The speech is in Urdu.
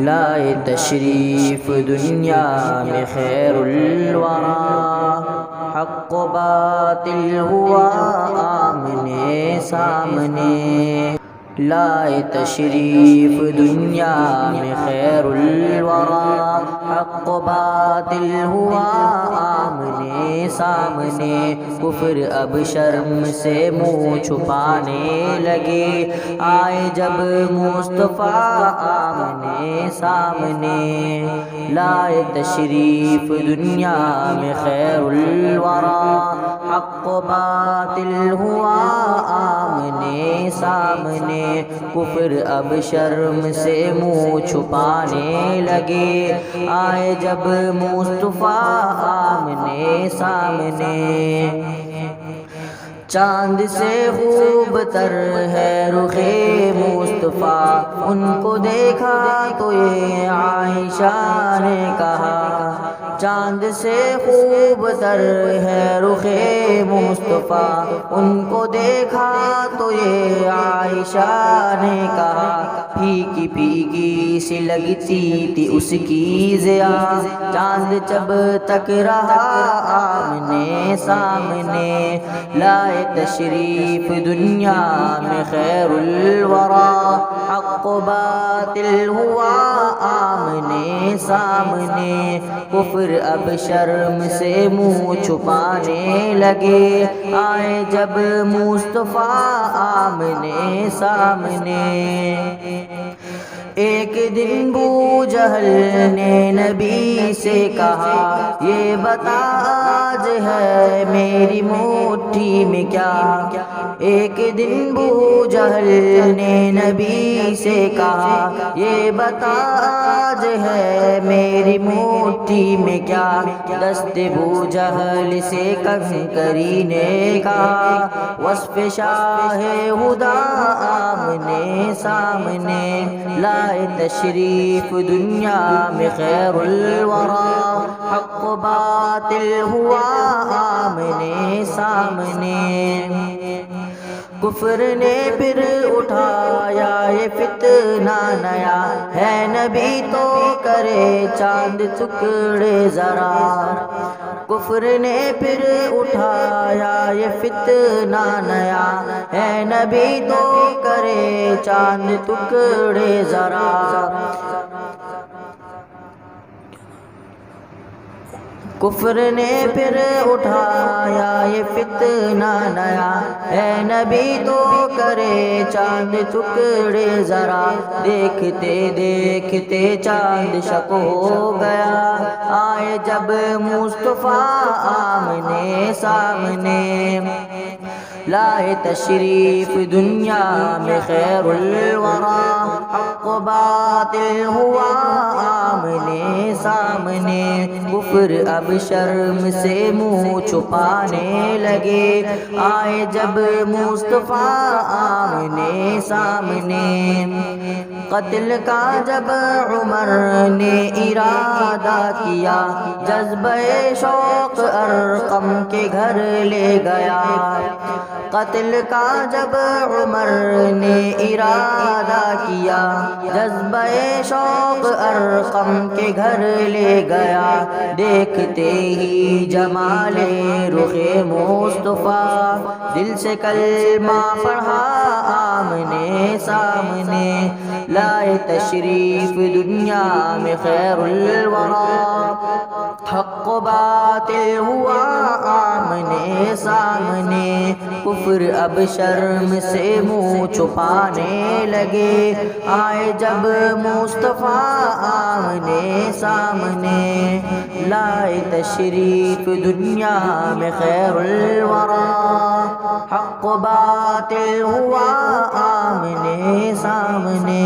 لائے تشریف دنیا میں خیر الورا، حق و باطل ہوا آمنے سامنے، لائے تشریف دنیا میں خیر الورا، حق و باطل ہوا آمنے سامنے، کفر اب شرم سے منہ چھپانے لگے، آئے جب مصطفیٰ آمنے سامنے، لائے تشریف دنیا میں خیر الورا، حق و باطل ہوا آمنے سامنے، کفر اب شرم سے منہ چھپانے لگے، آئے جب مصطفیٰ آمنے سامنے، چاند سے خوب تر ہے رخ مصطفیٰ، ان کو دیکھا تو یہ عائشہ نے کہا، چاند سے خوب تر ہے رخ مصطفیٰ، ان کو دیکھا تو یہ عائشہ نے کہا، پھیکی پھیکی سی لگتی تھی اس کی ضیا، چاند جب تک رہا آمنے سامنے، لائے تشریف دنیا میں خیر الورا، حق و باطل ہوا آمنے سامنے، کفر اب شرم سے منہ چھپانے لگے، آئے جب مصطفیٰ آمنے سامنے، ایک دن بو جہل نے نبی سے کہا، یہ بتا آج ہے میری مٹھی میں کیا، ایک دن بو جہل نے نبی سے کہا، یہ بتا آج ہے میری مٹھی میں کیا، دست بو جہل سے کنکری نے کہا، وصف شاہ ہدا آمنے سامنے، لائے تشریف دنیا میں خیر الورا، حق و باطل ہوا آمنے سامنے، کفر نے پھر اٹھایا یہ فتنہ نیا، ہے نبی تو کرے چاند ٹکڑے ذرا، کفر نے پھر اٹھایا یہ فتنہ نیا، ہے نبی تو کرے چاند ٹکڑے ذرا، کفر نے پھر اٹھایا یہ فتنہ نیا، ہے نبی تو کرے چاند ٹکڑے ذرا، دیکھتے دیکھتے چاند شق ہو گیا، آئے جب مصطفیٰ آمنے سامنے، لائے تشریف دنیا میں خیر الورا، حق و باطل ہوا آمنے سامنے، کفر اب شرم سے منہ چھپانے لگے، آئے جب مصطفیٰ آمنے سامنے، قتل کا جب عمر نے ارادہ کیا، جذبہ شوق ارقم کے گھر لے گیا، قتل کا جب عمر نے ارادہ کیا، جذبہ شوق ارقم کے گھر لے گیا، دیکھتے ہی جمال رخ مصطفیٰ، دل سے کلمہ پڑھا آمنے سامنے، لائے تشریف دنیا میں خیر الورا، حق و باطل ہوا آمنے سامنے، کفر اب شرم سے منہ چھپانے لگے، آئے جب مصطفیٰ آمنے سامنے، لائے تشریف دنیا میں خیر الورا، حق و باطل ہوا آمنے سامنے۔